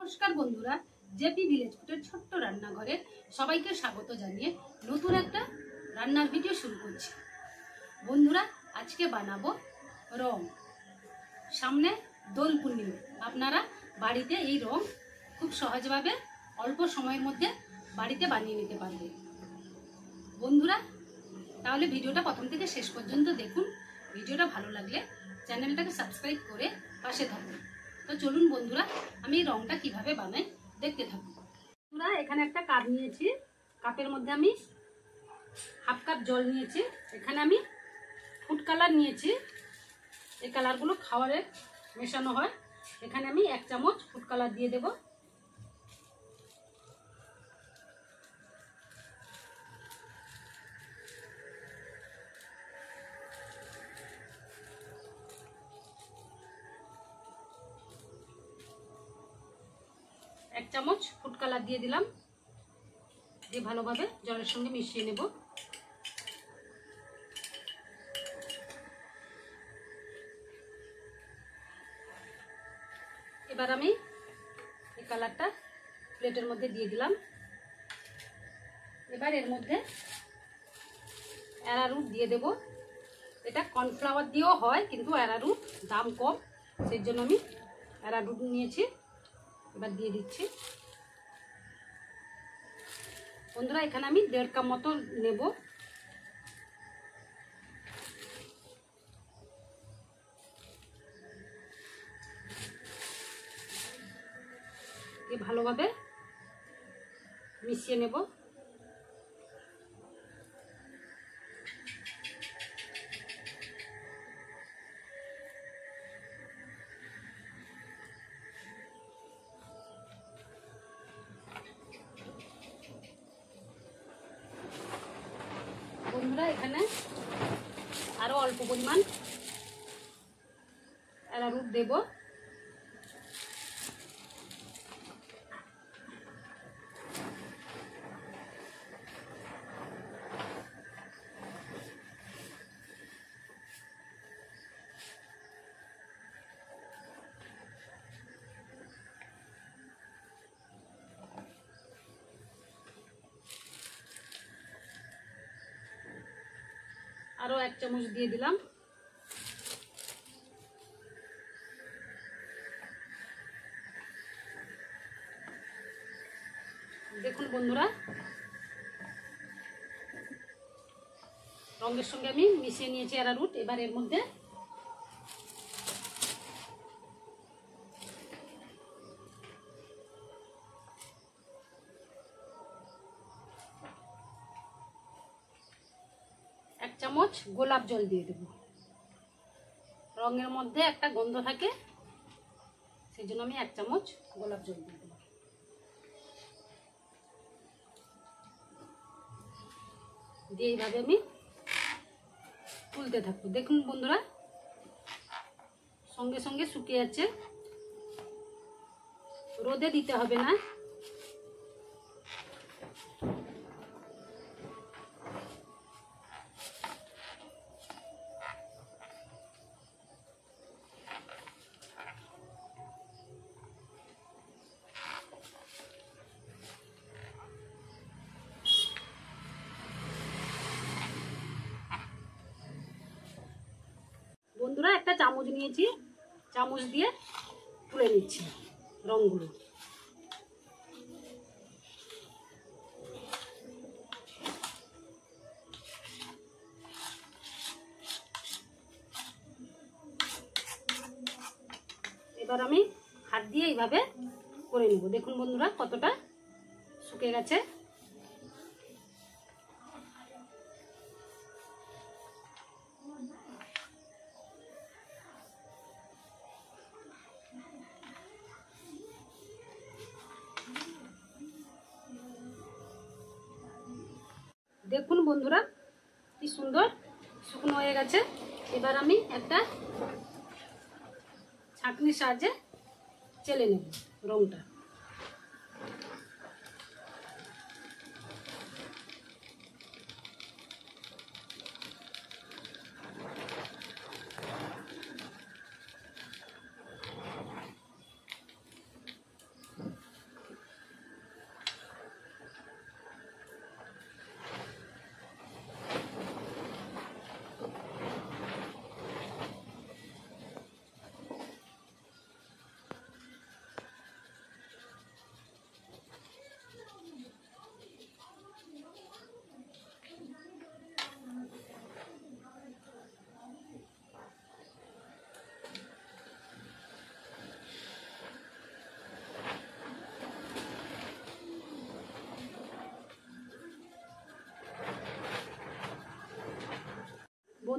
নমস্কার বন্ধুরা, JP village ফুডের ছোট্ট রান্নাঘরে সবাইকে স্বাগত জানিয়ে নতুন একটা রান্নার ভিডিও শুরু করছি। বন্ধুরা, আজকে বানাবো রং। সামনে দোল পূর্ণিমা, আপনারা বাড়িতে এই রং খুব সহজভাবে অল্প সময়ের মধ্যে বাড়িতে বানিয়ে নিতে পারবেন। বন্ধুরা, তাহলে ভিডিওটা প্রথম থেকে শেষ পর্যন্ত দেখুন। ভিডিওটা ভালো লাগলে চ্যানেলটাকে সাবস্ক্রাইব করে পাশে থাকুন। তো চলুন বন্ধুরা, আমি এই রংটা কিভাবে বানাই দেখতে থাকুন। বন্ধুরা, এখানে একটা কাপ নিয়েছি। কাপের মধ্যে আমি হাফ কাপ জল নিয়েছি। এখানে আমি ফুড কালার নিয়েছি। এই কালারগুলো খাবারে মেশানো হয়। এখানে আমি 1 চামচ ফুড কালার দিয়ে দেব। এক চামচ ফুড কালার দিয়ে দিলাম। দিয়ে ভালোভাবে জলের সঙ্গে মিশিয়ে নেব। এবার আমি এই কালারটা প্লেটের মধ্যে দিয়ে দিলাম। এবার এর মধ্যে অ্যারারুট দিয়ে দেব। এটা কর্নফ্লাওয়ার দিয়েও হয়, কিন্তু অ্যারারুট দাম কম, সেই জন্য আমি অ্যারারুট নিয়েছি। এবার দিয়ে দিচ্ছি। বন্ধুরা, এখানে আমি 1.5 কাপ মতো নেব। ভালোভাবে মিশিয়ে নেব। বন্ধুরা, এখানে আরো অল্প পরিমাণ অ্যারারুট দেব। আরো 1 চামচ দিয়ে দিলাম। দেখুন বন্ধুরা, রঙের সঙ্গে আমি মিশিয়ে নিয়েছি অ্যারারুট। এবার এর মধ্যে এক চামচ গোলাপ জল দিয়ে দেব। রঙের মধ্যে একটা গন্ধ থাকে, সেই জন্য আমি 1 চামচ গোলাপ জল দিয়ে দেব। দিয়ে এইভাবে আমি তুলতে থাকবো। দেখুন বন্ধুরা, সঙ্গে সঙ্গে শুকিয়ে যাচ্ছে। রোদে দিতে হবে না। বন্ধুরা, একটা চামচ নিয়েছি, চামচ দিয়ে তুলে নিচ্ছি রংগুলো। এবার আমি হাত দিয়ে এইভাবে করে নেব। দেখুন বন্ধুরা, কতটা শুকিয়ে গেছে। দেখুন বন্ধুরা, কি সুন্দর শুকনো হয়ে গেছে। এবার আমি একটা ছাঁকনির সাহায্যে চেলে নেব রংটা।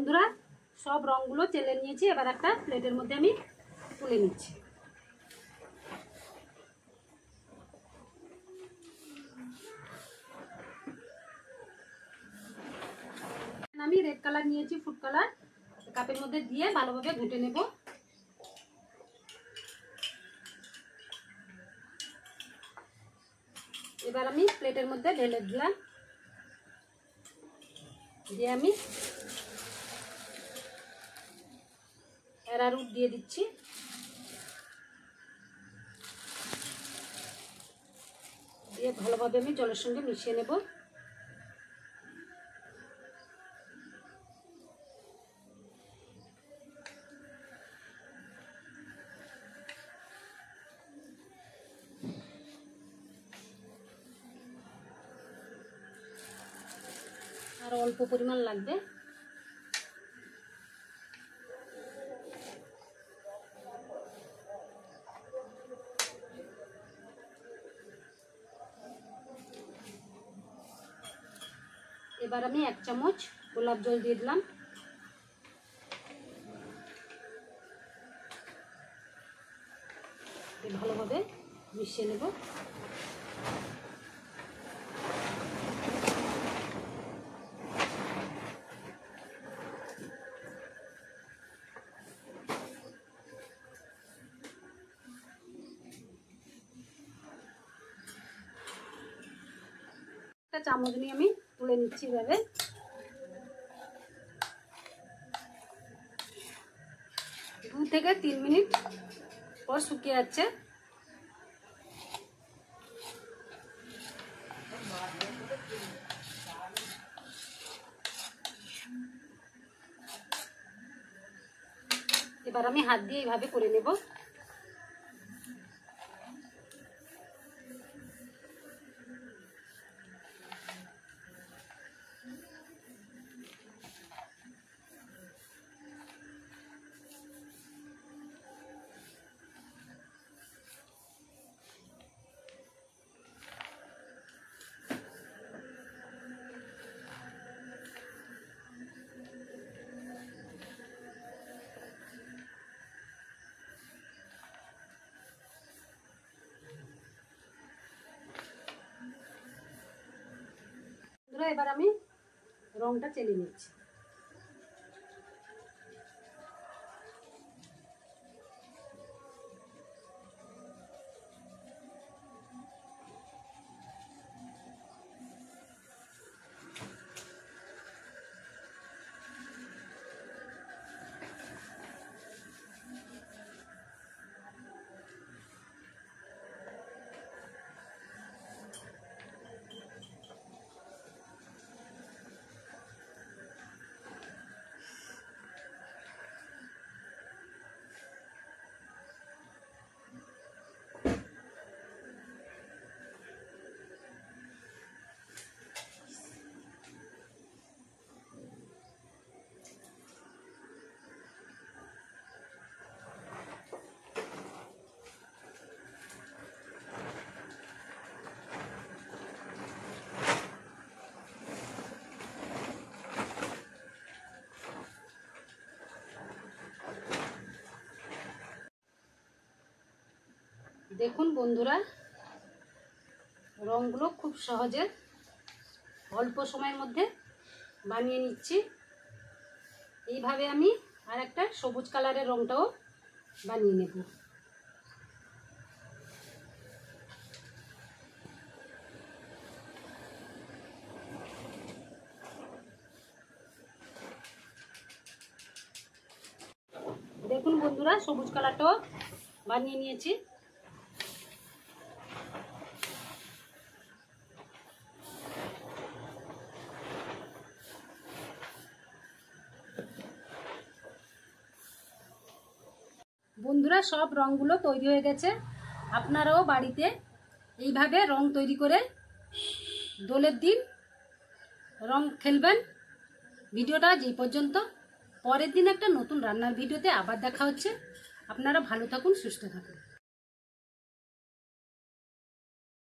বন্ধুরা সব রঙগুলো চেলে নিয়েছি, এবার একটা প্লেটের মধ্যে আমি তুলে নিচ্ছি। আমি রেড কালার নিয়েছি, ফুড কালার, কাপের মধ্যে দিয়ে ভালোভাবে ঘুটে নেব। এবার আমি প্লেটের মধ্যে ঢেলে দিলাম, দিয়ে আমি অ্যারারুট দিয়ে দিচ্ছি। দিয়ে ভালোভাবে আমি জলের সঙ্গে মিশিয়ে নেব। আর অল্প পরিমাণ লাগবে। এবার আমি 1 চামচ গোলাপ জল দিয়ে দিলাম। ভালোভাবে মিশিয়ে নেব। একটা চামচ নিয়ে আমি তুলে নিচ্ছি এভাবে। দু থেকে 3 মিনিট পর শুকিয়ে যাচ্ছে। এবার আমি হাত দিয়ে এইভাবে করে নেব। এবার আমি রংটা চেলে নিচ্ছি। দেখুন বন্ধুরা, রঙগুলো খুব সহজে অল্প সময়ের মধ্যে বানিয়ে নিচ্ছি। এইভাবে আমি আর একটা সবুজ কালারের রঙটাও বানিয়ে নেব। দেখুন বন্ধুরা, সবুজ কালারটাও বানিয়ে নিয়েছি। বন্ধুরা, সব রঙগুলো তৈরি হয়ে গেছে। আপনারাও বাড়িতে এইভাবে রং তৈরি করে দোলের দিন রং খেলবেন। ভিডিওটা আজ এই পর্যন্ত। পরের দিন একটা নতুন রান্নার ভিডিওতে আবার দেখা হচ্ছে। আপনারা ভালো থাকুন, সুস্থ থাকুন।